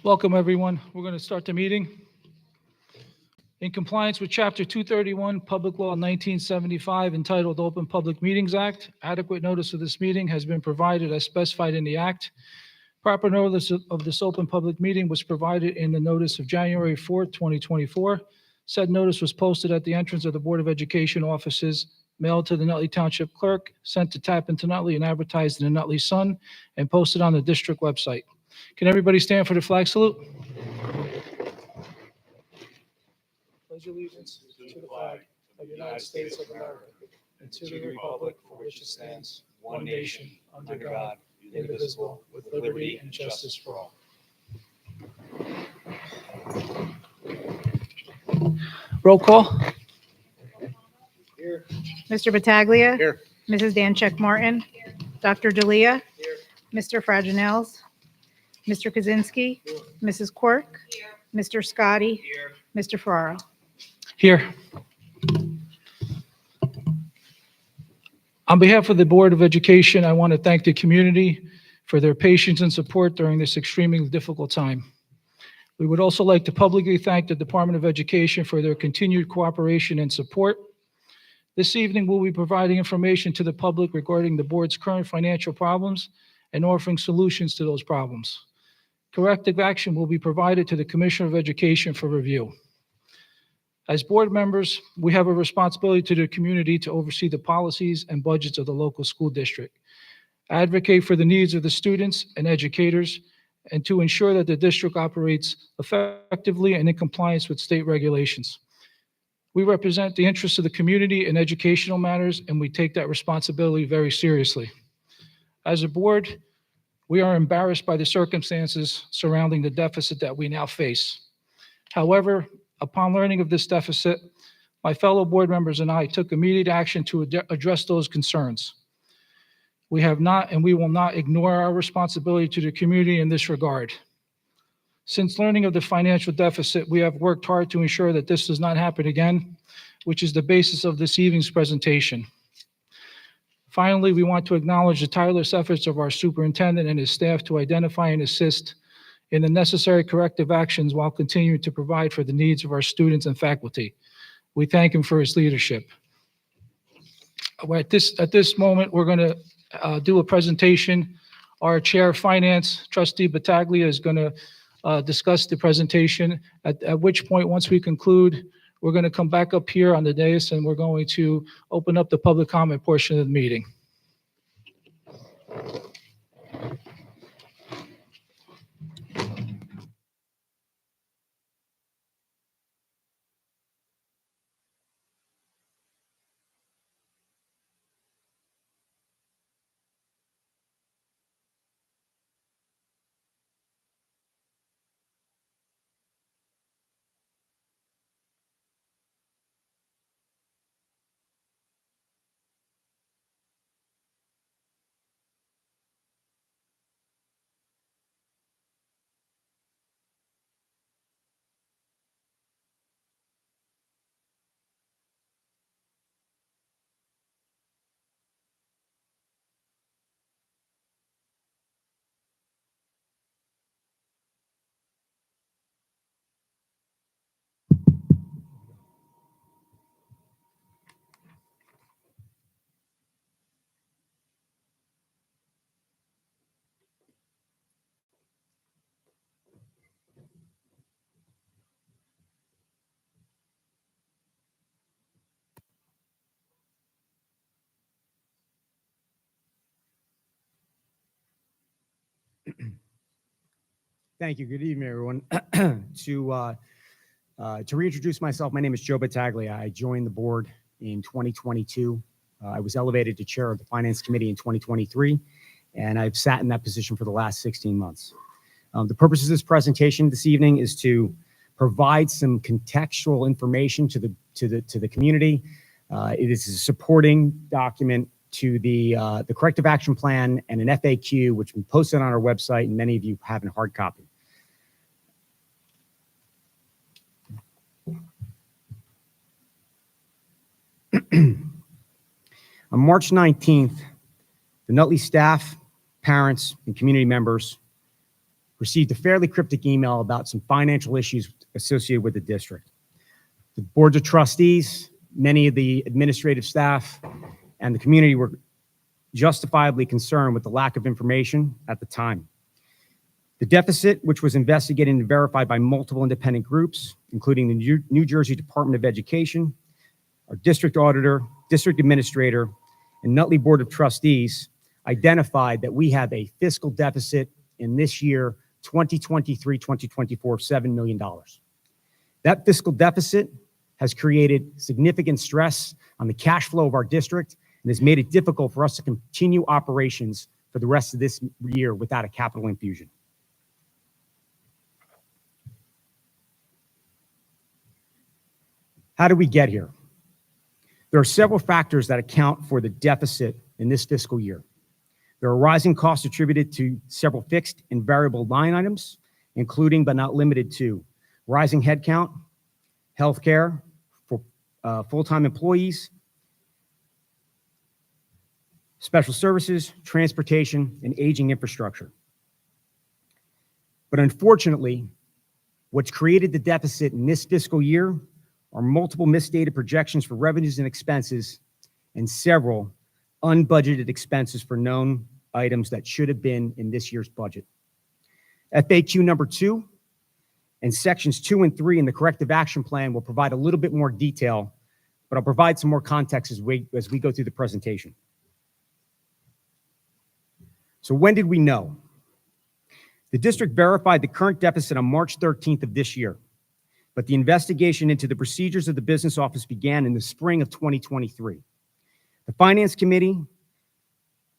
Welcome, everyone. We're going to start the meeting. In compliance with Chapter 231, Public Law 1975, entitled Open Public Meetings Act, adequate notice of this meeting has been provided as specified in the Act. Proper notice of this open public meeting was provided in the notice of January 4th, 2024. Said notice was posted at the entrance of the Board of Education offices, mailed to the Nutley Township Clerk, sent to Tappan to Nutley, and advertised in the Nutley Sun, and posted on the district website. Can everybody stand for the flag salute? Pledge allegiance to the flag of the United States of America and to the republic for which it stands, one nation, under God, indivisible, with liberty and justice for all. Roll call. Here. Mr. Battaglia. Here. Mrs. Dancheck-Martin. Dr. D'Elia. Here. Mr. Fraginels. Mr. Kaczynski. Mrs. Quirk. Mr. Scotty. Here. Mr. Ferraro. Here. On behalf of the Board of Education, I want to thank the community for their patience and support during this extremely difficult time. We would also like to publicly thank the Department of Education for their continued cooperation and support. This evening, we'll be providing information to the public regarding the board's current financial problems and offering solutions to those problems. Corrective action will be provided to the Commissioner of Education for review. As board members, we have a responsibility to the community to oversee the policies and budgets of the local school district, advocate for the needs of the students and educators, and to ensure that the district operates effectively and in compliance with state regulations. We represent the interests of the community in educational matters, and we take that responsibility very seriously. As a board, we are embarrassed by the circumstances surrounding the deficit that we now face. However, upon learning of this deficit, my fellow board members and I took immediate action to address those concerns. We have not and we will not ignore our responsibility to the community in this regard. Since learning of the financial deficit, we have worked hard to ensure that this does not happen again, which is the basis of this evening's presentation. Finally, we want to acknowledge the tireless efforts of our superintendent and his staff to identify and assist in the necessary corrective actions while continuing to provide for the needs of our students and faculty. We thank him for his leadership. At this moment, we're going to do a presentation. Our Chair of Finance, Trustee Battaglia, is going to discuss the presentation, at which point, once we conclude, we're going to come back up here on the dais and we're going to open up the public comment portion of the meeting. Thank you. Good evening, everyone. To reintroduce myself, my name is Joe Battaglia. I joined the board in 2022. I was elevated to chair of the Finance Committee in 2023, and I've sat in that position for the last 16 months. The purpose of this presentation this evening is to provide some contextual information to the community. It is a supporting document to the corrective action plan and an FAQ, which we posted on our website, and many of you have in hard copy. On March 19th, the Nutley staff, parents, and community members received a fairly cryptic email about some financial issues associated with the district. The boards of trustees, many of the administrative staff, and the community were justifiably concerned with the lack of information at the time. The deficit, which was investigated and verified by multiple independent groups, including the New Jersey Department of Education, our district auditor, district administrator, and Nutley Board of Trustees, identified that we have a fiscal deficit in this year, 2023-2024, of $7 million. That fiscal deficit has created significant stress on the cash flow of our district and has made it difficult for us to continue operations for the rest of this year without a capital infusion. How did we get here? There are several factors that account for the deficit in this fiscal year. There are rising costs attributed to several fixed and variable line items, including but not limited to rising headcount, healthcare for full-time employees, special services, transportation, and aging infrastructure. But unfortunately, what's created the deficit in this fiscal year are multiple misstated projections for revenues and expenses and several unbudgeted expenses for known items that should have been in this year's budget. FAQ number 2 and sections 2 and 3 in the corrective action plan will provide a little bit more detail, but I'll provide some more context as we go through the presentation. So when did we know? The district verified the current deficit on March 13th of this year, but the investigation into the procedures of the business office began in the spring of 2023. The Finance Committee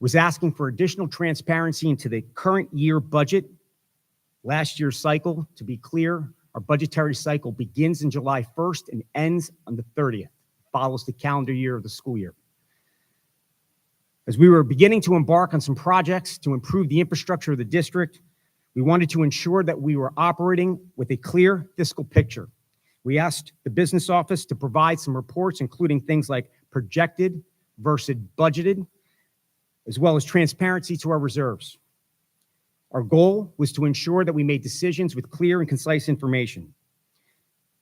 was asking for additional transparency into the current year budget, last year's cycle. To be clear, our budgetary cycle begins in July 1st and ends on the 30th, follows the calendar year of the school year. As we were beginning to embark on some projects to improve the infrastructure of the district, we wanted to ensure that we were operating with a clear fiscal picture. We asked the business office to provide some reports, including things like projected versus budgeted, as well as transparency to our reserves. Our goal was to ensure that we made decisions with clear and concise information.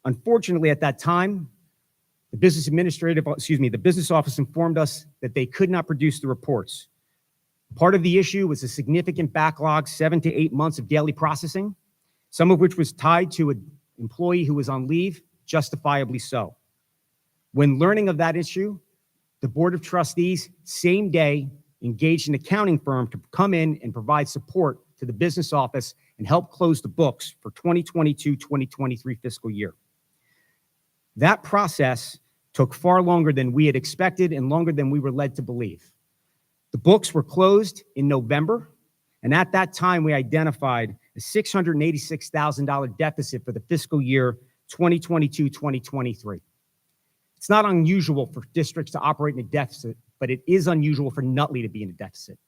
Unfortunately, at that time, the business office informed us that they could not produce the reports. Part of the issue was a significant backlog, 7 to 8 months of daily processing, some of which was tied to an employee who was on leave, justifiably so. When learning of that issue, the Board of Trustees, same day, engaged an accounting firm to come in and provide support to the business office and help close the books for 2022-2023 fiscal year. That process took far longer than we had expected and longer than we were led to believe. The books were closed in November, and at that time, we identified a $686,000 deficit for the fiscal year 2022-2023. It's not unusual for districts to operate in a deficit, but it is unusual for Nutley to be in a deficit.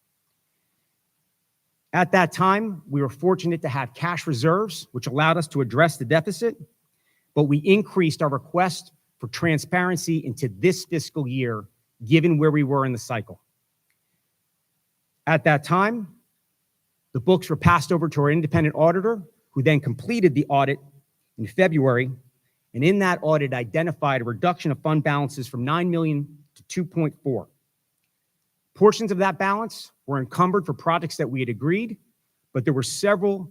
At that time, we were fortunate to have cash reserves, which allowed us to address the deficit, but we increased our request for transparency into this fiscal year, given where we were in the cycle. At that time, the books were passed over to our independent auditor, who then completed the audit in February, and in that audit identified a reduction of fund balances from $9 million to $2.4. Portions of that balance were encumbered for projects that we had agreed, but there were several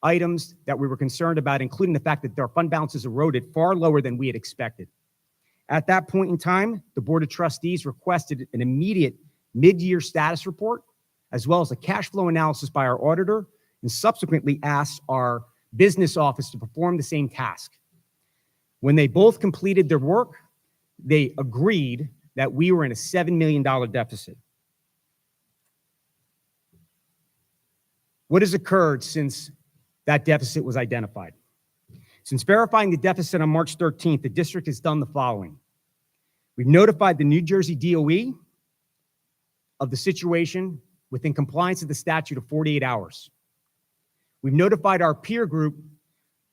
items that we were concerned about, including the fact that our fund balances eroded far lower than we had expected. At that point in time, the Board of Trustees requested an immediate mid-year status report, as well as a cash flow analysis by our auditor, and subsequently asked our business office to perform the same task. When they both completed their work, they agreed that we were in a $7 million deficit. What has occurred since that deficit was identified? Since verifying the deficit on March 13th, the district has done the following. We've notified the New Jersey DOE of the situation within compliance of the statute of 48 hours. We've notified our peer group,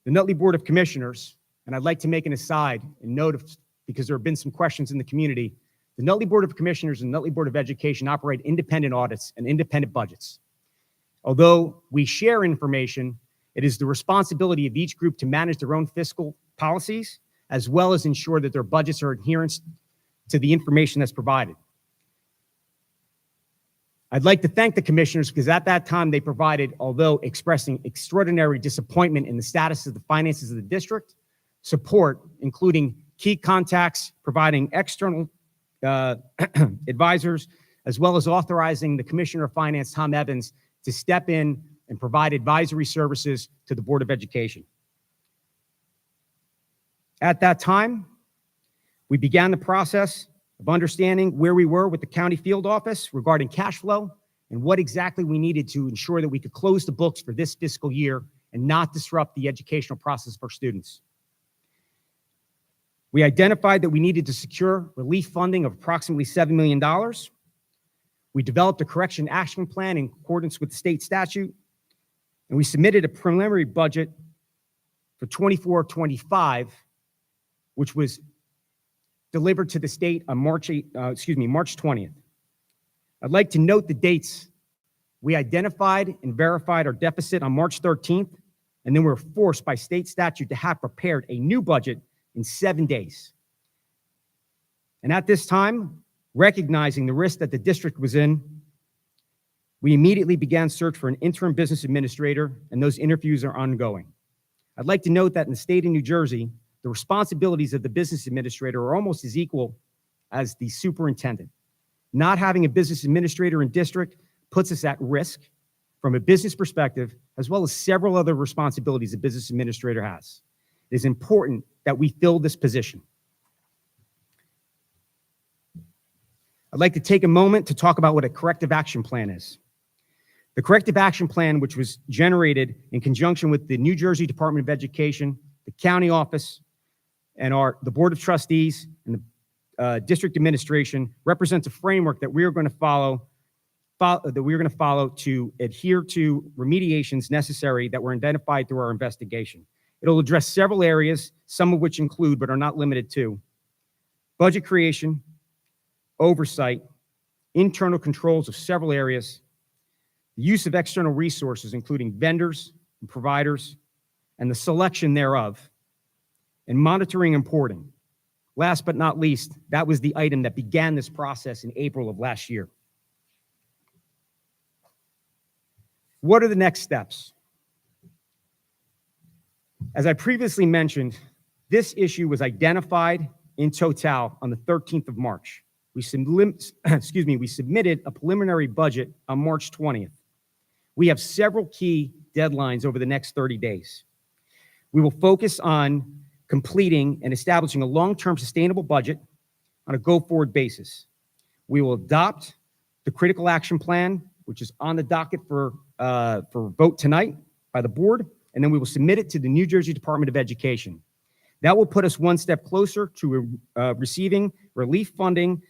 the Nutley Board of Commissioners, and I'd like to make an aside and note, because there have been some questions in the community, the Nutley Board of Commissioners and Nutley Board of Education operate independent audits and independent budgets. Although we share information, it is the responsibility of each group to manage their own fiscal policies, as well as ensure that their budgets are adherent to the information that's provided. I'd like to thank the commissioners because at that time they provided, although expressing extraordinary disappointment in the status of the finances of the district, support, including key contacts, providing external advisors, as well as authorizing the Commissioner of Finance, Tom Evans, to step in and provide advisory services to the Board of Education. At that time, we began the process of understanding where we were with the county field office regarding cash flow and what exactly we needed to ensure that we could close the books for this fiscal year and not disrupt the educational process for students. We identified that we needed to secure relief funding of approximately $7 million. We developed a correction action plan in accordance with the state statute, and we submitted a preliminary budget for 24-25, which was delivered to the state on March 20th. I'd like to note the dates. We identified and verified our deficit on March 13th, and then we were forced by state statute to have prepared a new budget in 7 days. And at this time, recognizing the risk that the district was in, we immediately began search for an interim business administrator, and those interviews are ongoing. I'd like to note that in the state of New Jersey, the responsibilities of the business administrator are almost as equal as the superintendent. Not having a business administrator in district puts us at risk from a business perspective, as well as several other responsibilities a business administrator has. It is important that we fill this position. I'd like to take a moment to talk about what a corrective action plan is. The corrective action plan, which was generated in conjunction with the New Jersey Department of Education, the county office, and the Board of Trustees and the district administration, represents a framework that we are going to follow to adhere to remediations necessary that were identified through our investigation. It'll address several areas, some of which include, but are not limited to, budget creation, oversight, internal controls of several areas, the use of external resources, including vendors and providers, and the selection thereof, and monitoring and reporting. Last but not least, that was the item that began this process in April of last year. What are the next steps? As I previously mentioned, this issue was identified in total on the 13th of March. We submitted a preliminary budget on March 20th. We have several key deadlines over the next 30 days. We will focus on completing and establishing a long-term sustainable budget on a go-forward basis. We will adopt the critical action plan, which is on the docket for vote tonight by the board, and then we will submit it to the New Jersey Department of Education. That will put us one step closer to receiving relief funding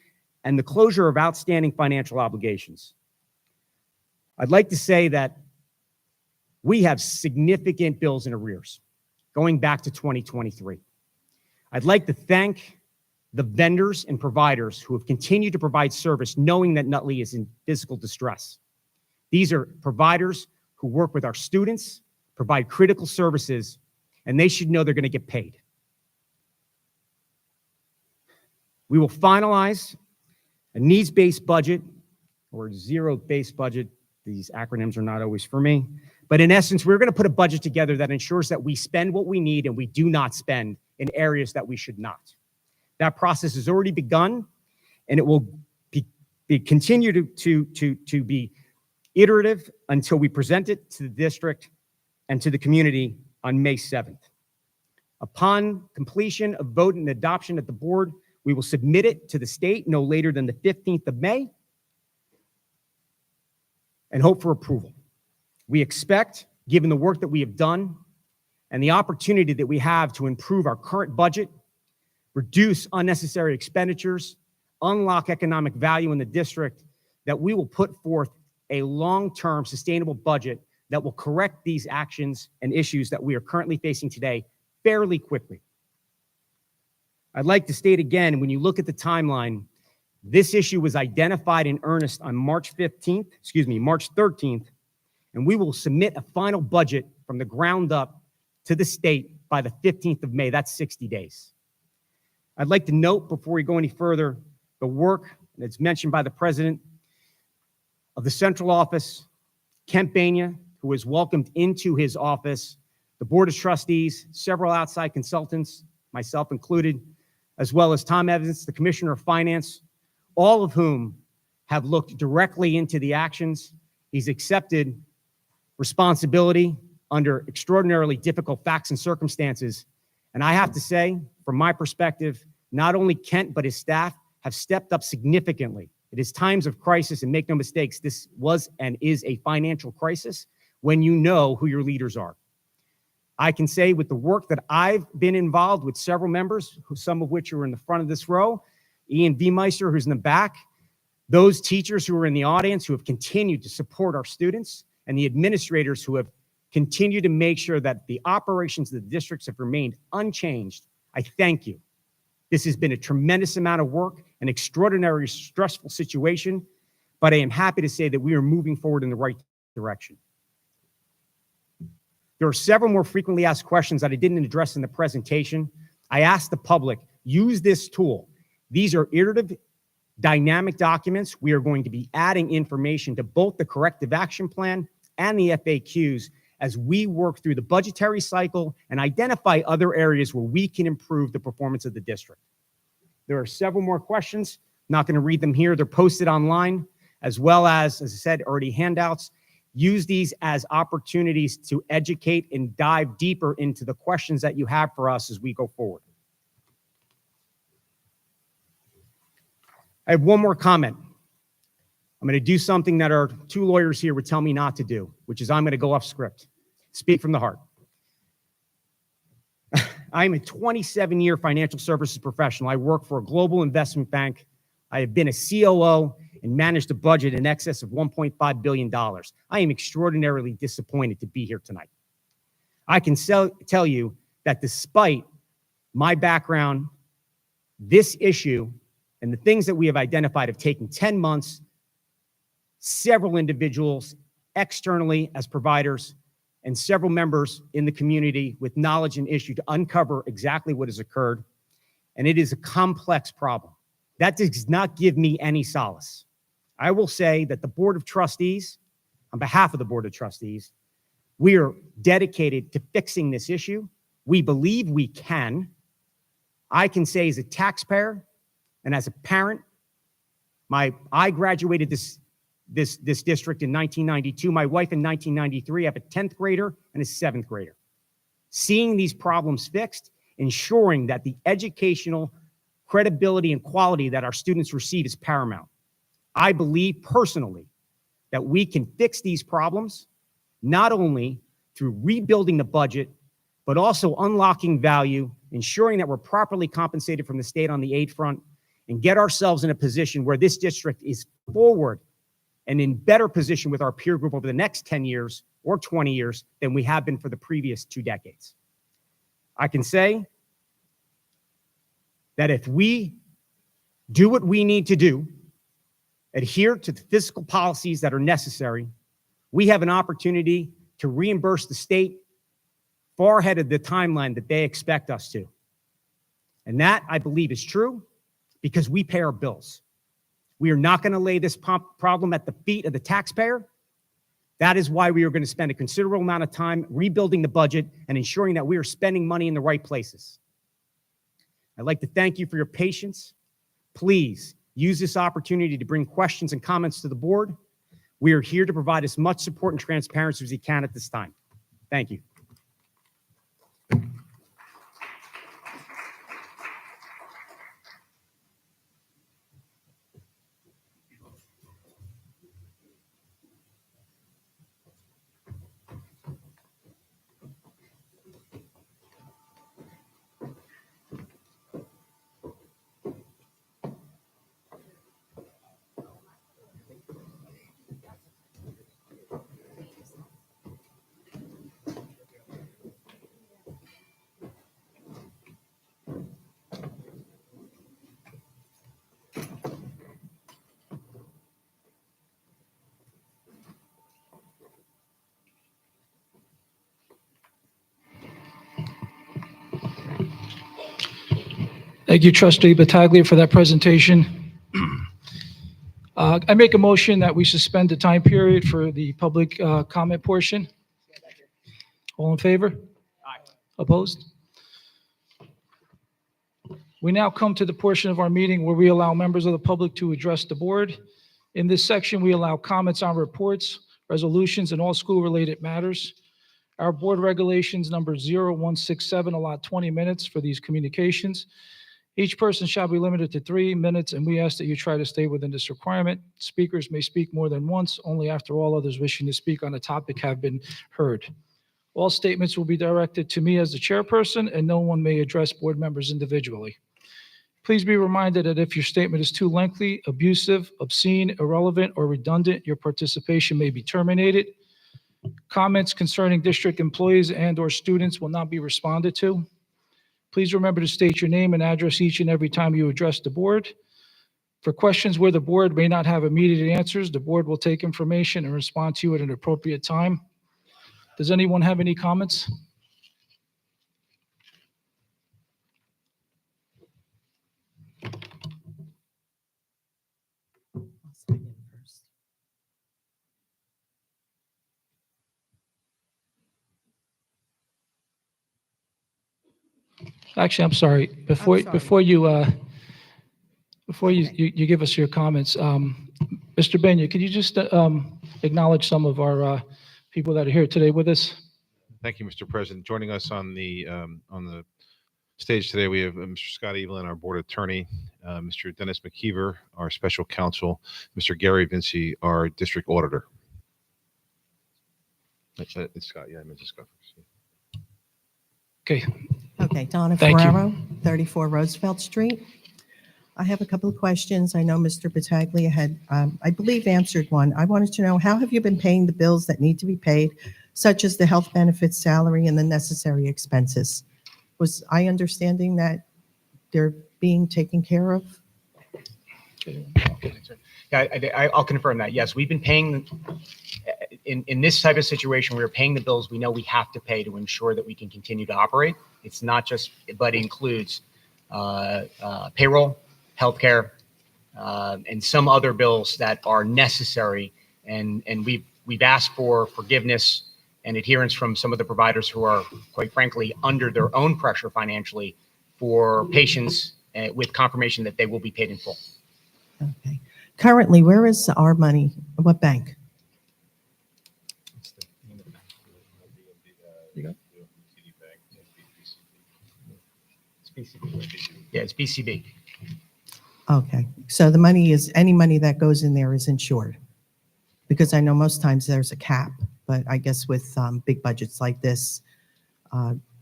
and the closure of outstanding financial obligations. I'd like to say that we have significant bills in arrears going back to 2023. I'd like to thank the vendors and providers who have continued to provide service knowing that Nutley is in physical distress. These are providers who work with our students, provide critical services, and they should know they're going to get paid. We will finalize a needs-based budget or zero-based budget. These acronyms are not always for me. But in essence, we're going to put a budget together that ensures that we spend what we need and we do not spend in areas that we should not. That process has already begun, and it will continue to be iterative until we present it to the district and to the community on May 7th. Upon completion of vote and adoption at the board, we will submit it to the state no later than the 15th of May and hope for approval. We expect, given the work that we have done and the opportunity that we have to improve our current budget, reduce unnecessary expenditures, unlock economic value in the district, that we will put forth a long-term sustainable budget that will correct these actions and issues that we are currently facing today fairly quickly. I'd like to state again, when you look at the timeline, this issue was identified in earnest on March 13th, and we will submit a final budget from the ground up to the state by the 15th of May. That's 60 days. I'd like to note, before we go any further, the work that's mentioned by the president of the central office, Kent Bania, who was welcomed into his office, the Board of Trustees, several outside consultants, myself included, as well as Tom Evans, the Commissioner of Finance, all of whom have looked directly into the actions. He's accepted responsibility under extraordinarily difficult facts and circumstances. And I have to say, from my perspective, not only Kent, but his staff have stepped up significantly. It is times of crisis, and make no mistakes, this was and is a financial crisis when you know who your leaders are. I can say with the work that I've been involved with several members, some of which are in the front of this row, Ian Viemeister, who's in the back, those teachers who are in the audience who have continued to support our students, and the administrators who have continued to make sure that the operations of the districts have remained unchanged, I thank you. This has been a tremendous amount of work, an extraordinary stressful situation, but I am happy to say that we are moving forward in the right direction. There are several more frequently asked questions that I didn't address in the presentation. I asked the public, use this tool. These are iterative, dynamic documents. We are going to be adding information to both the corrective action plan and the FAQs as we work through the budgetary cycle and identify other areas where we can improve the performance of the district. There are several more questions. Not going to read them here. They're posted online, as well as I said, already handouts. Use these as opportunities to educate and dive deeper into the questions that you have for us as we go forward. I have one more comment. I'm going to do something that our two lawyers here would tell me not to do, which is I'm going to go off script, speak from the heart. I'm a 27-year financial services professional. I work for a global investment bank. I have been a COO and managed a budget in excess of $1.5 billion. I am extraordinarily disappointed to be here tonight. I can tell you that despite my background, this issue and the things that we have identified have taken 10 months, several individuals externally as providers, and several members in the community with knowledge and issue to uncover exactly what has occurred. And it is a complex problem. That does not give me any solace. I will say that the Board of Trustees, on behalf of the Board of Trustees, we are dedicated to fixing this issue. We believe we can. I can say as a taxpayer and as a parent, I graduated this district in 1992. My wife in 1993. I have a 10th grader and a 7th grader. Seeing these problems fixed, ensuring that the educational credibility and quality that our students receive is paramount. I believe personally that we can fix these problems not only through rebuilding the budget, but also unlocking value, ensuring that we're properly compensated from the state on the aid front, and get ourselves in a position where this district is forward and in better position with our peer group over the next 10 years or 20 years than we have been for the previous 2 decades. I can say that if we do what we need to do, adhere to the fiscal policies that are necessary, we have an opportunity to reimburse the state far ahead of the timeline that they expect us to. And that, I believe, is true because we pay our bills. We are not going to lay this problem at the feet of the taxpayer. That is why we are going to spend a considerable amount of time rebuilding the budget and ensuring that we are spending money in the right places. I'd like to thank you for your patience. Please use this opportunity to bring questions and comments to the board. We are here to provide as much support and transparency as we can at this time. Thank you. Thank you, Trustee Battaglia, for that presentation. I make a motion that we suspend the time period for the public comment portion. All in favor? Aye. Opposed? We now come to the portion of our meeting where we allow members of the public to address the board. In this section, we allow comments on reports, resolutions, and all school-related matters. Our board regulations number 0167 allot 20 minutes for these communications. Each person shall be limited to 3 minutes, and we ask that you try to stay within this requirement. Speakers may speak more than once, only after all others wishing to speak on the topic have been heard. All statements will be directed to me as the chairperson, and no one may address board members individually. Please be reminded that if your statement is too lengthy, abusive, obscene, irrelevant, or redundant, your participation may be terminated. Comments concerning district employees and/or students will not be responded to. Please remember to state your name and address each and every time you address the board. For questions where the board may not have immediate answers, the board will take information and respond to you at an appropriate time. Does anyone have any comments? I'll sign in first. Actually, I'm sorry. Before you give us your comments, Mr. Benya, could you just acknowledge some of our people that are here today with us? Thank you, Mr. President. Joining us on the stage today, we have Mr. Scott Evelyn, our board attorney, Mr. Dennis McKeever, our special counsel, Mr. Gary Vinci, our district auditor. It's Scott, yeah, I meant to Scott first. Okay, Okay, Donna Thank you. Ferraro, 34 Roosevelt Street. I have a couple of questions. I know Mr. Battaglia had, I believe, answered one. I wanted to know, how have you been paying the bills that need to be paid, such as the health benefits, salary, and the necessary expenses? Was I understanding that they're being taken care of? Yeah, I'll confirm that. Yes, we've been paying, in this type of situation, we're paying the bills we know we have to pay to ensure that we can continue to operate. It's not just, but it includes payroll, healthcare, and some other bills that are necessary. And we've asked for forgiveness and adherence from some of the providers who are, quite frankly, under their own pressure financially for patients with confirmation that they will be paid in full. Okay. Currently, where is our money? What bank? Yeah, it's BCB. Okay, so the money is, any money that goes in there is insured? Because I know most times there's a cap, but I guess with big budgets like this,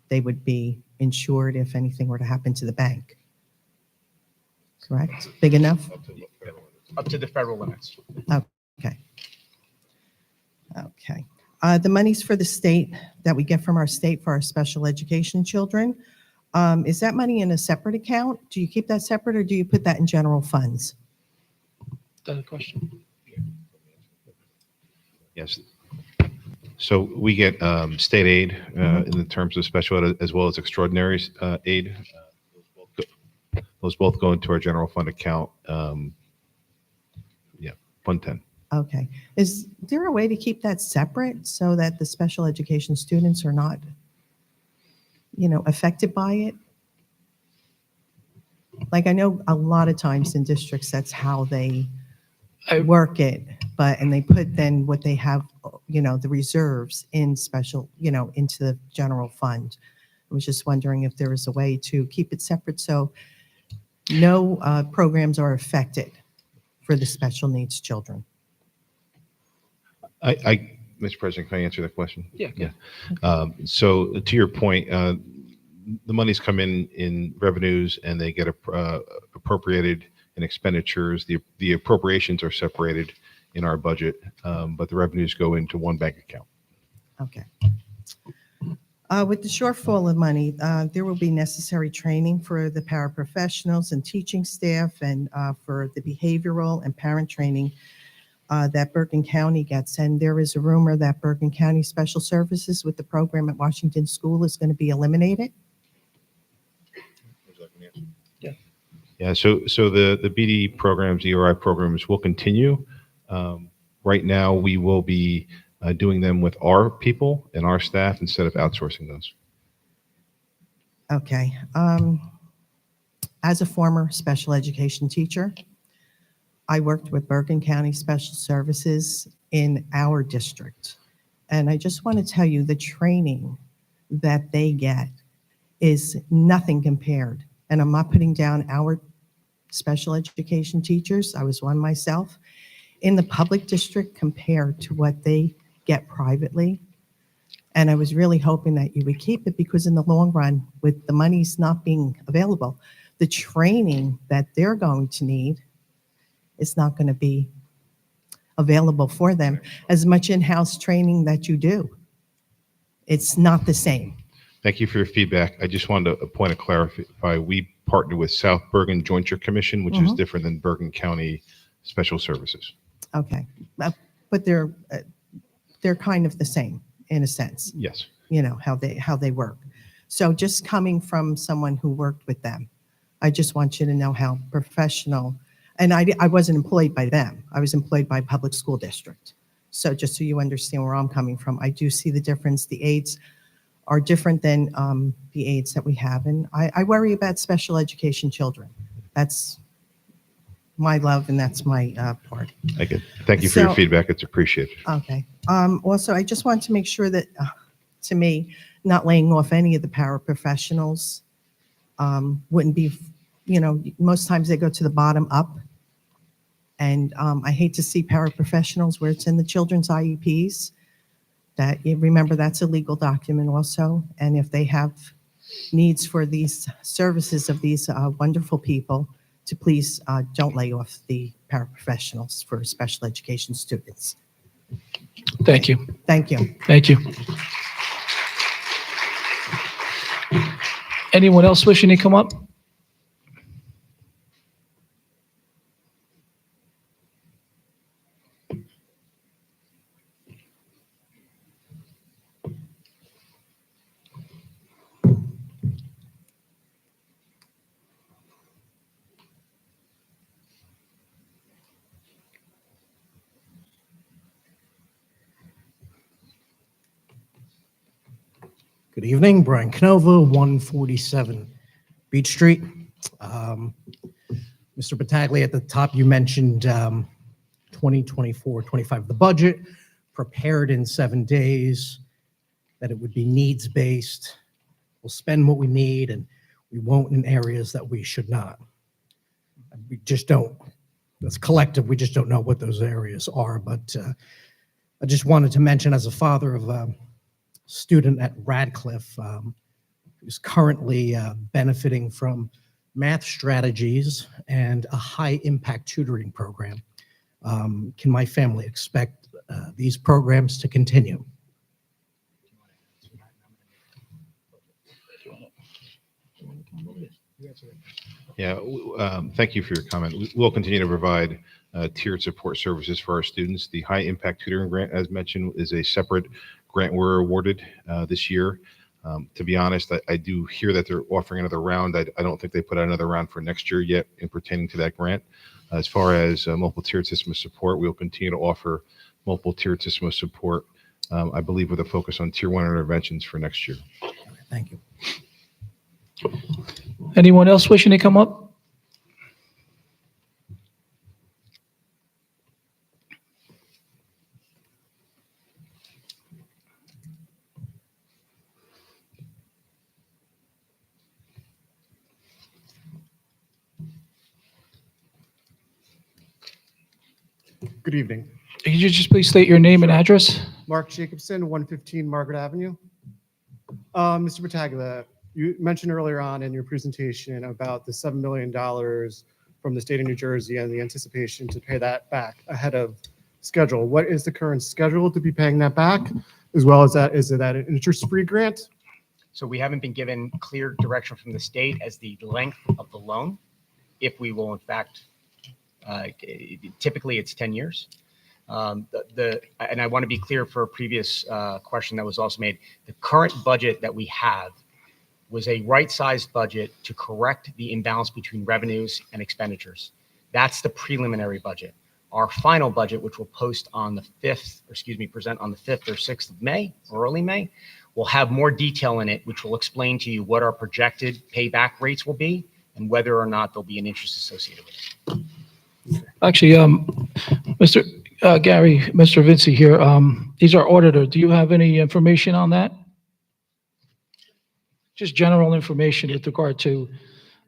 they would be insured if anything were to happen to the bank. Correct? Big enough? Up to the federal limits. Okay. Okay. The monies for the state that we get from our state for our special education children, is that money in a separate account? Do you keep that separate, or do you put that in general funds? That's a question. Yes. So we get state aid in the terms of special ed as well as extraordinary aid. Those both go into our general fund account. Yeah, Fund 10. Okay. Is there a way to keep that separate so that the special education students are not, affected by it? Like, I know a lot of times in districts, that's how they work it, and they put then what they have, the reserves in special, into the general fund. I was just wondering if there is a way to keep it separate so no programs are affected for the special needs children. Mr. President, can I answer that question? Yeah. So to your point, the monies come in revenues and they get appropriated in expenditures. The appropriations are separated in our budget, but the revenues go into one bank account. Okay. With the shortfall of money, there will be necessary training for the paraprofessionals and teaching staff, and for the behavioral and parent training that Bergen County gets. And there is a rumor that Bergen County Special Services with the program at Washington School is going to be eliminated. Yeah, so the BD programs, ERI programs will continue. Right now, we will be doing them with our people and our staff instead of outsourcing those. Okay. As a former special education teacher, I worked with Bergen County Special Services in our district. And I just want to tell you the training that they get is nothing compared. And I'm not putting down our special education teachers. I was one myself in the public district compared to what they get privately. And I was really hoping that you would keep it because in the long run, with the monies not being available, the training that they're going to need is not going to be available for them. As much in-house training that you do, it's not the same. Thank you for your feedback. I just wanted a point of clarify. We partner with South Bergen Jointure Commission, which is different than Bergen County Special Services. Okay, but they're kind of the same in a sense. Yes. You know how they work. So just coming from someone who worked with them, I just want you to know how professional. And I wasn't employed by them. I was employed by public school district. So just so you understand where I'm coming from, I do see the difference. The aides are different than the aides that we have. And I worry about special education children. That's my love and that's my part. I get. Thank you for your So- feedback. It's appreciated. Okay. Also, I just want to make sure that, to me, not laying off any of the paraprofessionals wouldn't be, most times they go to the bottom up. And I hate to see paraprofessionals where it's in the children's IEPs, that you remember that's a legal document also. And if they have needs for these services of these wonderful people, to please don't lay off the paraprofessionals for special education students. Thank you. Thank you. Thank you. Anyone else wishing to come up? Good evening, Brian Canova, 147 Beach Street. Mr. Battaglia, at the top, you mentioned 2024-25, the budget prepared in 7 days, that it would be needs-based. We'll spend what we need and we won't in areas that we should not. We just don't, as collective, we just don't know what those areas are. But I just wanted to mention, as a father of a student at Radcliffe who's currently benefiting from math strategies and a high impact tutoring program. Can my family expect these programs to continue? Yeah, thank you for your comment. We'll continue to provide tiered support services for our students. The high impact tutoring grant, as mentioned, is a separate grant we're awarded this year. To be honest, I do hear that they're offering another round. I don't think they put out another round for next year yet in pertaining to that grant. As far as multiple tiered system of support, we'll continue to offer multiple tiered system of support, I believe with a focus on tier 1 interventions for next year. Thank you. Anyone else wishing to come up? Good evening. Could you just please state your name and address? Mark Jacobson, 115 Margaret Avenue. Mr. Battaglia, you mentioned earlier on in your presentation about the $7 million from the state of New Jersey and the anticipation to pay that back ahead of schedule. What is the current schedule to be paying that back? As well as that, is it that an interest-free grant? So we haven't been given clear direction from the state as the length of the loan, if we will in fact, typically it's 10 years. And I want to be clear for a previous question that was also made, the current budget that we have was a right-sized budget to correct the imbalance between revenues and expenditures. That's the preliminary budget. Our final budget, which we'll post on the 5th, or excuse me, present on the 5th or 6th of May, or early May, will have more detail in it, which will explain to you what our projected payback rates will be and whether or not there'll be an interest associated with it. Actually, Mr. Gary, Mr. Vinci here, he's our auditor. Do you have any information on that? Just general information with regard to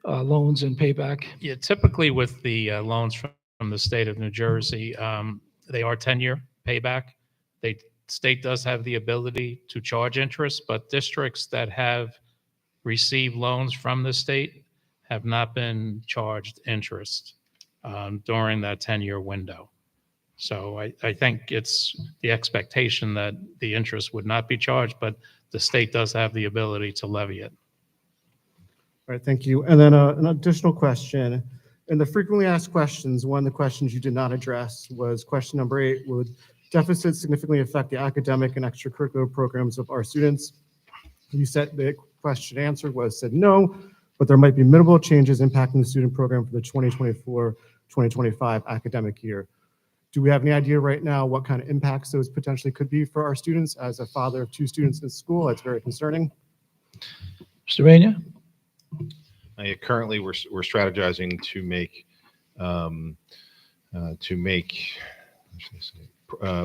loans and payback. Yeah, typically with the loans from the state of New Jersey, they are 10-year payback. State does have the ability to charge interest, but districts that have received loans from the state have not been charged interest during that 10-year window. So I think it's the expectation that the interest would not be charged, but the state does have the ability to levy it. All right, thank you. And then an additional question. In the frequently asked questions, one of the questions you did not address was question number 8, would deficits significantly affect the academic and extracurricular programs of our students? You said the question answered said no, but there might be minimal changes impacting the student program for the 2024-2025 academic year. Do we have any idea right now what kind of impacts those potentially could be for our students? As a father of 2 students in school, that's very concerning. Mr. Rania? Currently, we're strategizing to make, we're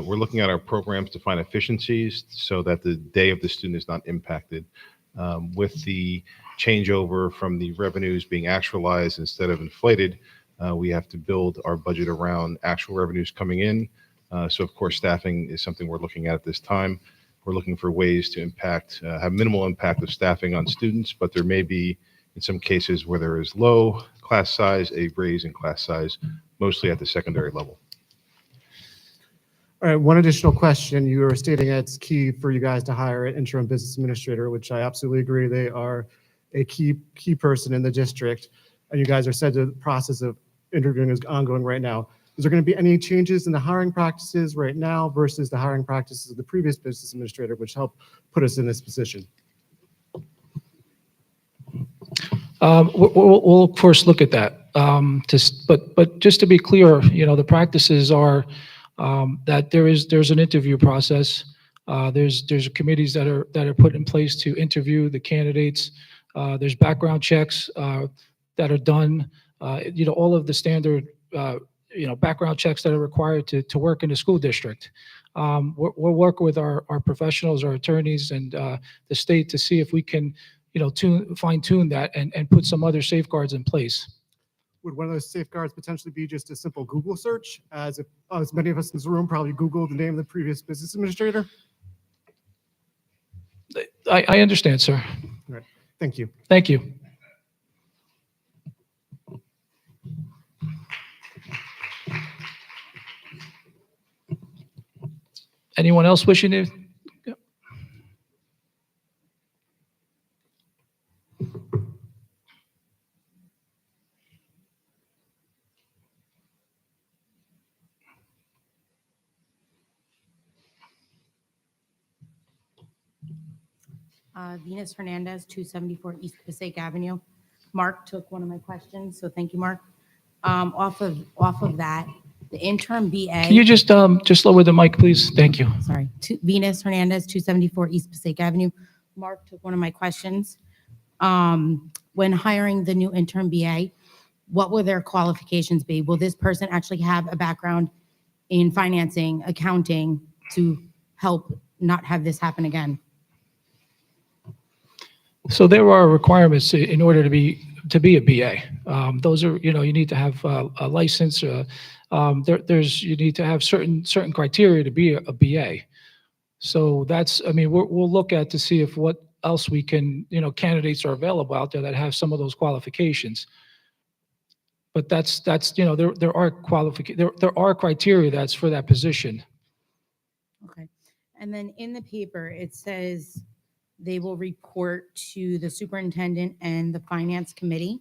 looking at our programs to find efficiencies so that the day of the student is not impacted. With the changeover from the revenues being actualized instead of inflated, we have to build our budget around actual revenues coming in. So of course, staffing is something we're looking at this time. We're looking for ways to have minimal impact of staffing on students, but there may be, in some cases where there is low class size, a raise in class size, mostly at the secondary level. All right, one additional question. You were stating that it's key for you guys to hire an interim business administrator, which I absolutely agree. They are a key person in the district. And you guys are said the process of interviewing is ongoing right now. Is there going to be any changes in the hiring practices right now versus the hiring practices of the previous business administrator, which helped put us in this position? We'll of course look at that. But just to be clear, the practices are that there's an interview process. There's committees that are put in place to interview the candidates. There's background checks that are done. All of the standard background checks that are required to work in the school district. We'll work with our professionals, our attorneys, and the state to see if we can fine tune that and put some other safeguards in place. Would one of those safeguards potentially be just a simple Google search, as many of us in this room probably Googled the name of the previous business administrator? I understand, sir. All right, thank you. Thank you. Anyone else wishing to? Venus Hernandez, 274 East Passaic Avenue. Mark took one of my questions, so thank you, Mark. Off of that, the interim BA. Can you just lower the mic, please? Thank you. Sorry, Venus Hernandez, 274 East Passaic Avenue. Mark took one of my questions. When hiring the new interim BA, what will their qualifications be? Will this person actually have a background in financing, accounting to help not have this happen again? So there are requirements in order to be a BA. Those are, you need to have a license. You need to have certain criteria to be a BA. So we'll look at to see if what else we can, candidates are available out there that have some of those qualifications. But there are criteria that's for that position. Okay. And then in the paper, it says they will report to the superintendent and the finance committee.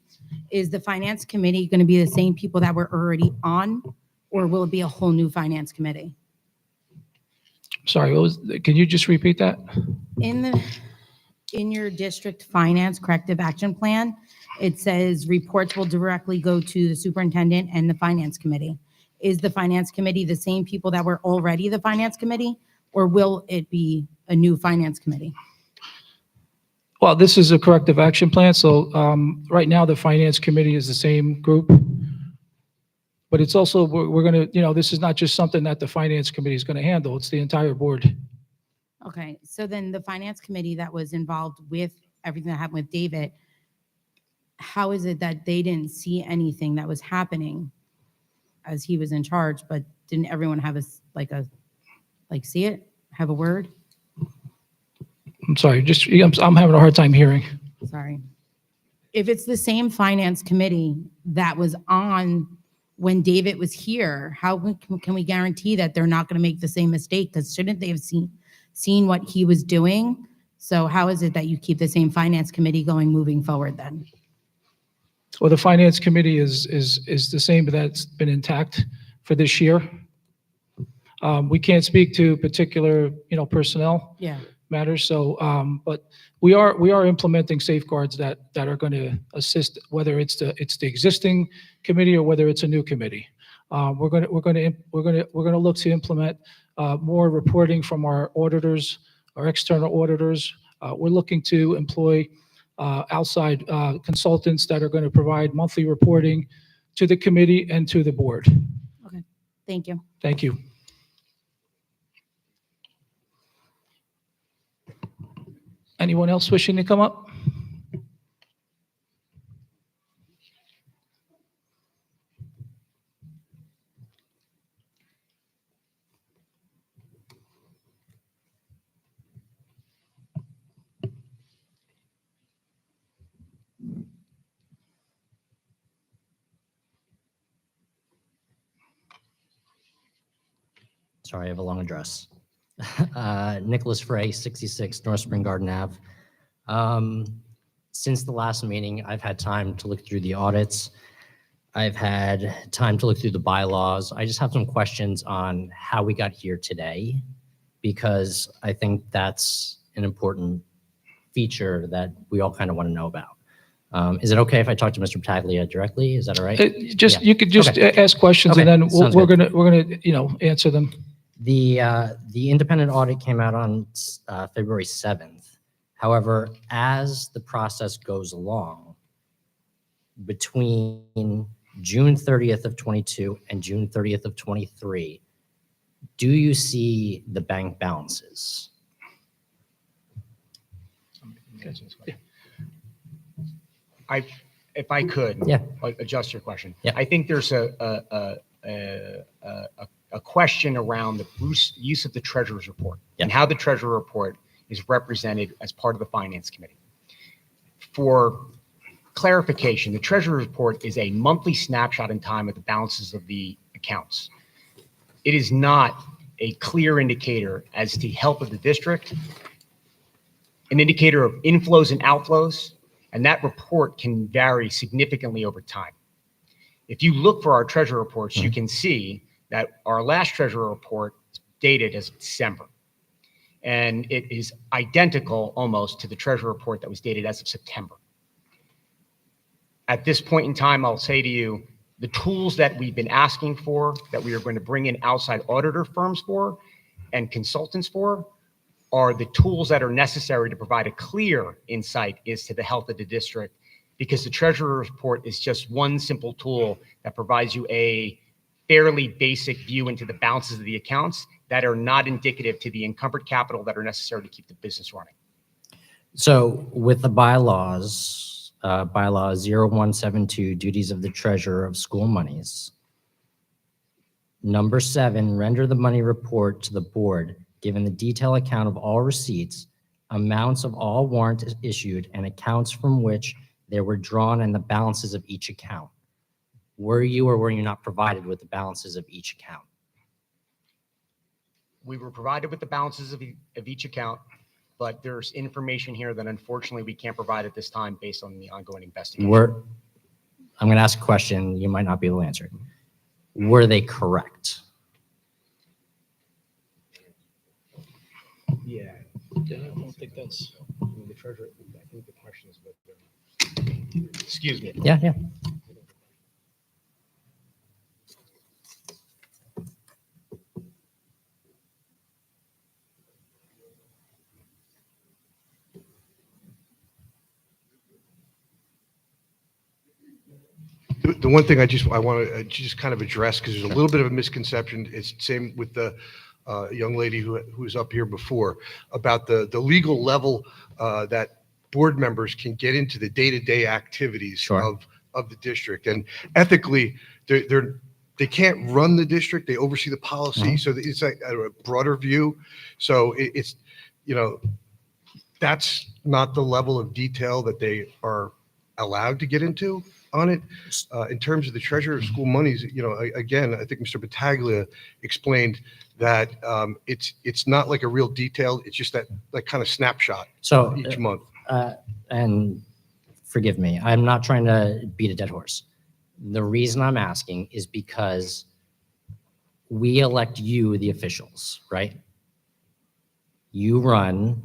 Is the finance committee going to be the same people that were already on, or will it be a whole new finance committee? Sorry, can you just repeat that? in your district finance corrective action plan, it says reports will directly go to the superintendent and the finance committee. Is the finance committee the same people that were already the finance committee, or will it be a new finance committee? Well, this is a corrective action plan, so right now, the finance committee is the same group. But it's also, we're going to, this is not just something that the finance committee is going to handle, it's the entire board. Okay, so then the finance committee that was involved with everything that happened with David, how is it that they didn't see anything that was happening as he was in charge, but didn't everyone have see it, have a word? I'm sorry, I'm having a hard time hearing. Sorry. If it's the same finance committee that was on when David was here, how can we guarantee that they're not going to make the same mistake? Because shouldn't they have seen what he was doing? So how is it that you keep the same finance committee going moving forward then? Well, the finance committee is the same, but that's been intact for this year. We can't speak to particular, personnel Yeah. matters, so, but we are implementing safeguards that are going to assist, whether it's the existing committee or whether it's a new committee. We're going to look to implement more reporting from our auditors, our external auditors. We're looking to employ outside consultants that are going to provide monthly reporting to the committee and to the board. Okay, thank you. Thank you. Anyone else wishing to come up? Sorry, I have a long address. Nicholas Frey, 66 North Spring Garden Ave. Since the last meeting, I've had time to look through the audits. I've had time to look through the bylaws. I just have some questions on how we got here today, because I think that's an important feature that we all kind of want to know about. Is it okay if I talk to Mr. Battaglia directly? Is that all right? Yeah. You could just Okay. ask questions, Okay, and then sounds we're good. gonna answer them. The independent audit came out on February 7th. However, as the process goes along, between June 30th of 22 and June 30th of 23, do you see the bank balances? If I could, Yeah. adjust your question. Yeah. I think there's a question around the use of the treasurer's report and how the treasurer report is represented as part of the finance committee. For clarification, the treasurer's report is a monthly snapshot in time of the balances of the accounts. It is not a clear indicator as to health of the district, an indicator of inflows and outflows, and that report can vary significantly over time. If you look for our treasurer reports, you can see that our last treasurer report is dated as December. And it is identical almost to the treasurer report that was dated as of September. At this point in time, I'll say to you, the tools that we've been asking for, that we are going to bring in outside auditor firms for and consultants for, are the tools that are necessary to provide a clear insight as to the health of the district, because the treasurer report is just one simple tool that provides you a fairly basic view into the balances of the accounts that are not indicative to the encumbered capital that are necessary to keep the business running. So with the bylaws, bylaw 0172, duties of the treasurer of school monies. Number 7, render the money report to the board, given the detailed account of all receipts, amounts of all warrants issued, and accounts from which they were drawn, and the balances of each account. Were you or were you not provided with the balances of each account? We were provided with the balances of each account, but there's information here that unfortunately we can't provide at this time based on the ongoing investigation. I'm going to ask a question you might not be able to answer. Were they correct? Yeah. Yeah, I don't think that's. The treasurer, I think the question is what Excuse me. Yeah, yeah. The one thing I want to just kind of address, because there's a little bit of a misconception, it's same with the young lady who was up here before, about the legal level that board members can get into the day-to-day activities Sure. of the district. And ethically, they can't run the district, they oversee the policy, so it's a broader view. So it's, that's not the level of detail that they are allowed to get into on it. In terms of the treasurer of school monies, again, I think Mr. Battaglia explained that it's not like a real detail. It's just that like kind of snapshot So, each month. and forgive me, I'm not trying to beat a dead horse. The reason I'm asking is because we elect you, the officials, right? You run,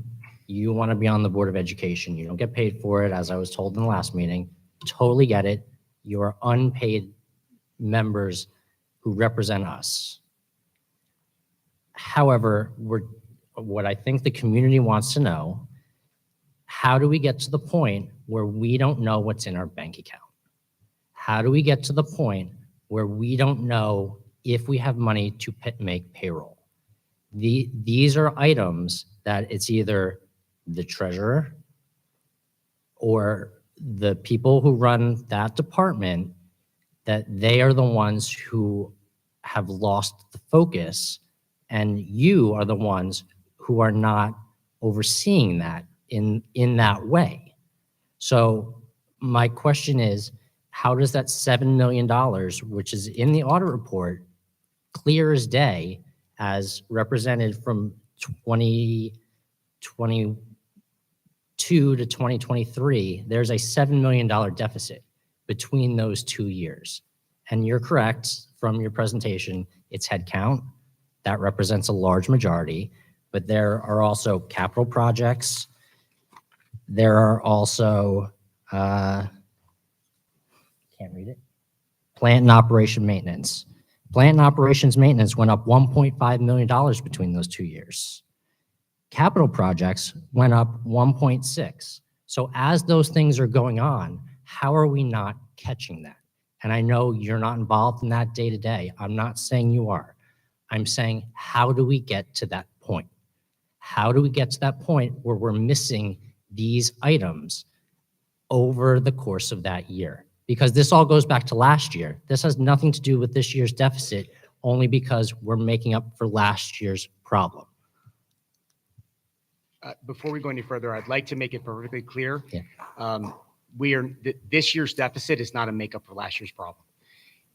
you want to be on the Board of Education. You don't get paid for it, as I was told in the last meeting. Totally get it. You are unpaid members who represent us. However, what I think the community wants to know, how do we get to the point where we don't know what's in our bank account? How do we get to the point where we don't know if we have money to make payroll? These are items that it's either the treasurer or the people who run that department, that they are the ones who have lost the focus, and you are the ones who are not overseeing that in that way. So my question is, how does that $7 million, which is in the audit report, clear as day, as represented from 2022 to 2023, there's a $7 million deficit between those 2 years. And you're correct from your presentation, it's headcount. That represents a large majority, but there are also capital projects. There are also, can't read it, plant and operation maintenance. Plant and operations maintenance went up $1.5 million between those 2 years. Capital projects went up 1.6. So as those things are going on, how are we not catching that? And I know you're not involved in that day to day. I'm not saying you are. I'm saying, how do we get to that point? How do we get to that point where we're missing these items over the course of that year? Because this all goes back to last year. This has nothing to do with this year's deficit, only because we're making up for last year's problem. Before we go any further, I'd like to make it perfectly clear. Yeah. This year's deficit is not a makeup for last year's problem.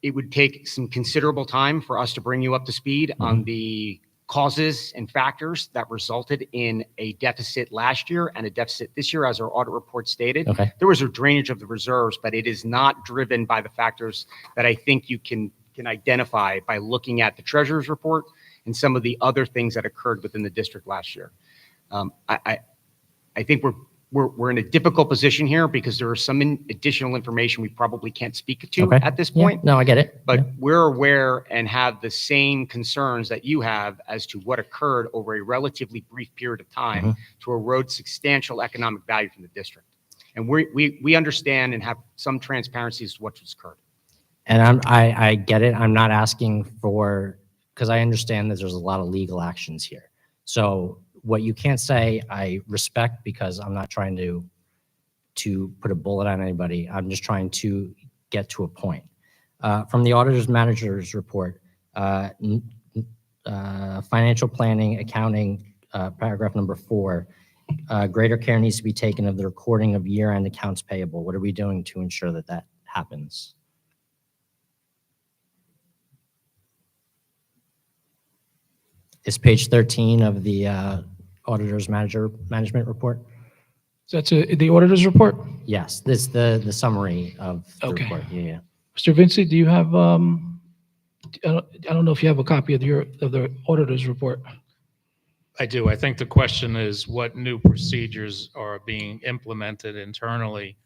It would take some considerable time for us to bring you up to speed on the causes and factors that resulted in a deficit last year and a deficit this year, as our audit report stated. Okay. There was a drainage of the reserves, but it is not driven by the factors that I think you can identify by looking at the treasurer's report and some of the other things that occurred within the district last year. I think we're in a difficult position here because there is some additional information we probably can't speak to Okay. at this Yeah, point. no, I get it. But Yeah. we're aware and have the same concerns that you have as to what occurred over a relatively brief period of time to erode substantial economic value from the district. And we understand and have some transparency as to what's occurred. And I get it. I'm not asking for, because I understand that there's a lot of legal actions here. So what you can't say, I respect, because I'm not trying to put a bullet on anybody. I'm just trying to get to a point. From the auditor's manager's report, financial planning, accounting, paragraph number 4, greater care needs to be taken of the recording of year-end accounts payable. What are we doing to ensure that that happens? It's page 13 of the auditor's management report. That's the auditor's report? Yes, this the summary of the Okay. report. Yeah. Mr. Vinci, do you have, I don't know if you have a copy of the auditor's report. I do. I think the question is what new procedures are being implemented internally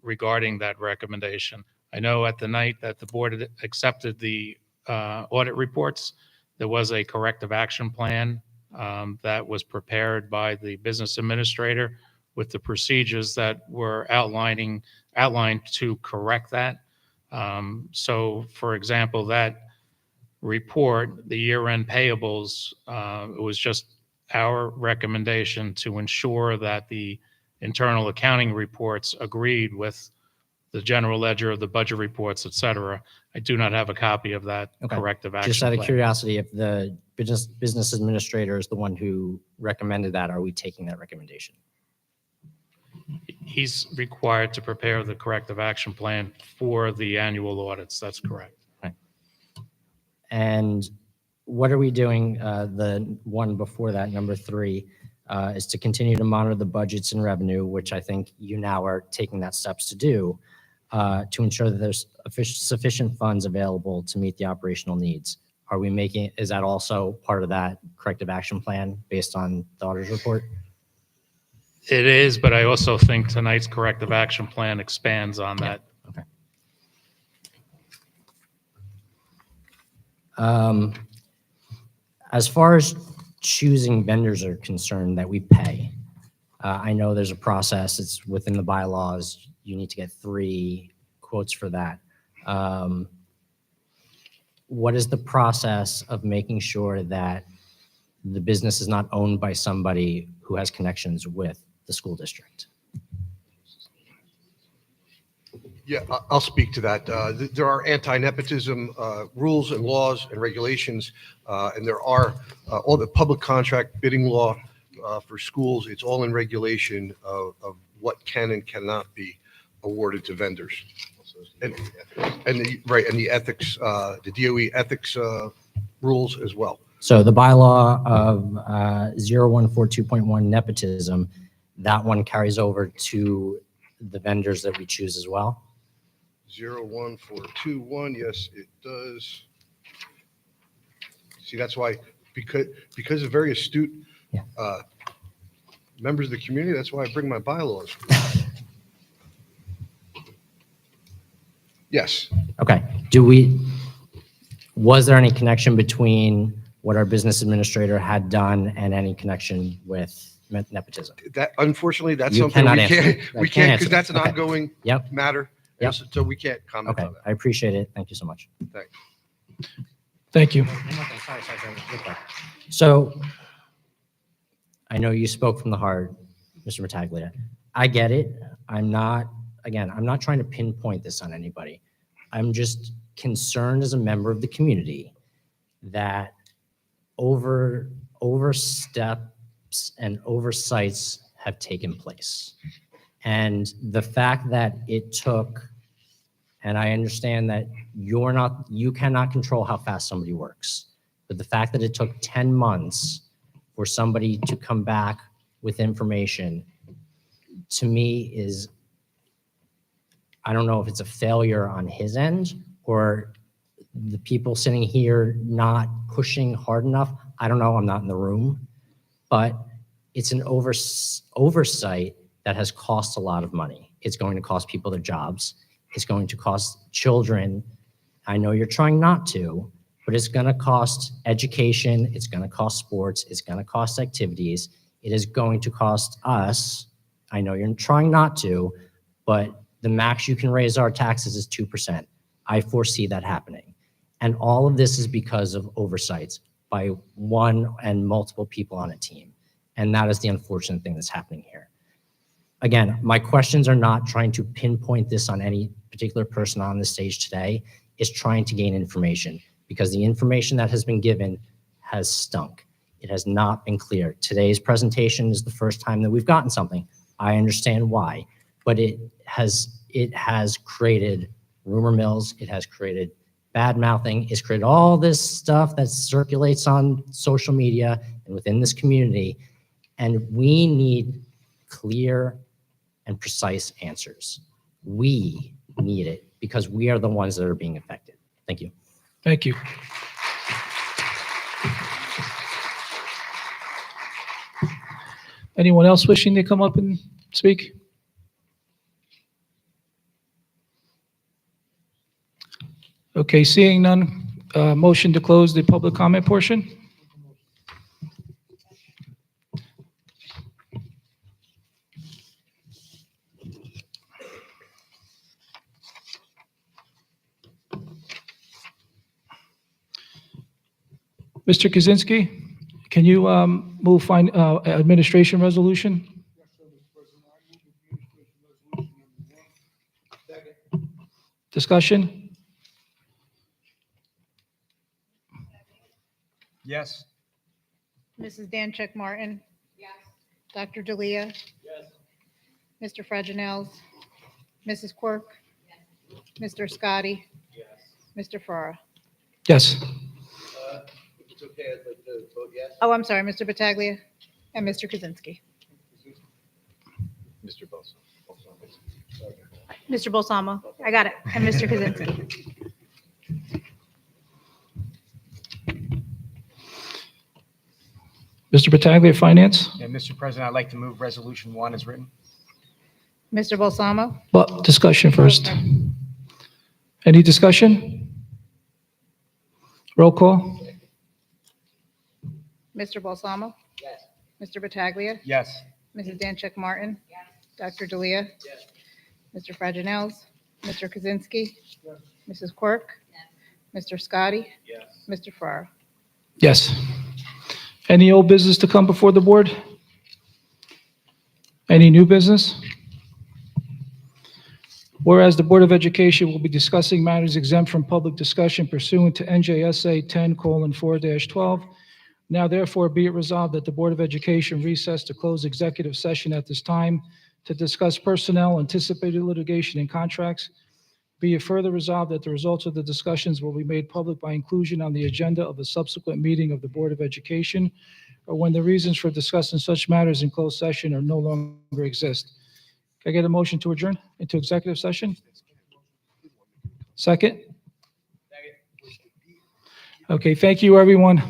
regarding that recommendation. I know at the night that the board had accepted the audit reports, there was a corrective action plan that was prepared by the business administrator with the procedures that were outlined to correct that. So, for example, that report, the year-end payables, it was just our recommendation to ensure that the internal accounting reports agreed with the general ledger of the budget reports, et cetera. I do not have a copy of that Okay. corrective action Just out of plan. curiosity, if the business administrator is the one who recommended that, are we taking that recommendation? He's required to prepare the corrective action plan for the annual audits. That's correct. And what are we doing? The one before that, number 3, is to continue to monitor the budgets and revenue, which I think you now are taking that steps to do, to ensure that there's sufficient funds available to meet the operational needs. Are we making, is that also part of that corrective action plan based on the auditor's report? It is, but I also think tonight's corrective action plan expands on that. Okay. As far as choosing vendors are concerned that we pay, I know there's a process. It's within the bylaws. You need to get 3 quotes for that. What is the process of making sure that the business is not owned by somebody who has connections with the school district? Yeah, I'll speak to that. There are anti-nepotism rules and laws and regulations, and there are all the public contract bidding law for schools. It's all in regulation of what can and cannot be awarded to vendors. And the ethics, the DOE ethics rules as well. So the bylaw of 0142.1 nepotism, that one carries over to the vendors that we choose as well? 01421, yes, it does. See, that's why, because of very astute members of the community, that's why I bring my bylaws. Yes. Okay. Was there any connection between what our business administrator had done and any connection with nepotism? That, unfortunately, that's You something cannot we answer can't, that. we Can't can't, answer because that's an that. Okay. ongoing Yep. matter. Yep. So we can't comment Okay. on that. I appreciate it. Thank you so much. Thanks. Thank you. Sorry. So I know you spoke from the heart, Mr. Battaglia. I get it. I'm not trying to pinpoint this on anybody. I'm just concerned as a member of the community that oversteps and oversights have taken place. And the fact that it took, and I understand that you cannot control how fast somebody works, but the fact that it took 10 months for somebody to come back with information, to me is, I don't know if it's a failure on his end or the people sitting here not pushing hard enough. I don't know, I'm not in the room, but it's an oversight that has cost a lot of money. It's going to cost people their jobs. It's going to cost children. I know you're trying not to, but it's going to cost education. It's going to cost sports. It's going to cost activities. It is going to cost us. I know you're trying not to, but the max you can raise our taxes is 2%. I foresee that happening. And all of this is because of oversights by one and multiple people on a team. And that is the unfortunate thing that's happening here. Again, my questions are not trying to pinpoint this on any particular person on the stage today. It's trying to gain information because the information that has been given has stunk. It has not been clear. Today's presentation is the first time that we've gotten something. I understand why, but it has created rumor mills. It has created bad mouthing. It's created all this stuff that circulates on social media and within this community. And we need clear and precise answers. We need it because we are the ones that are being affected. Thank you. Thank you. Anyone else wishing to come up and speak? Okay, seeing none, motion to close the public comment portion? Mr. Kaczynski, can you move administration resolution? Discussion? Yes. Mrs. Dancheck Martin? Yes. Dr. D'Elia? Yes. Mr. Freginels? Mrs. Quirk? Yes. Mr. Scotty? Yes. Mr. Farrar? Yes. If it's okay, I'd like to vote yes. Oh, I'm sorry, Mr. Battaglia and Mr. Kaczynski. Mr. Bosa. Mr. Bolsamo, I got it, and Mr. Kaczynski. Mr. Battaglia, Finance? Yeah, Mr. President, I'd like to move Resolution 1 as written. Mr. Bolsamo? Well, discussion first. Any discussion? Roll call? Mr. Balsamo? Yes. Mr. Battaglia? Yes. Mrs. Dancheck Martin? Yes. Dr. D'Elia? Yes. Mr. Freginels? Mr. Kaczynski? Yes. Mrs. Quirk? Yes. Mr. Scotty? Yes. Mr. Farrar? Yes. Any old business to come before the board? Any new business? Whereas the Board of Education will be discussing matters exempt from public discussion pursuant to NJSA 10:4-12. Now therefore be it resolved that the Board of Education recess to close executive session at this time to discuss personnel, anticipated litigation, and contracts. Be it further resolved that the results of the discussions will be made public by inclusion on the agenda of a subsequent meeting of the Board of Education, or when the reasons for discussing such matters in closed session are no longer exist. Can I get a motion to adjourn into executive session? Second? Okay, thank you, everyone.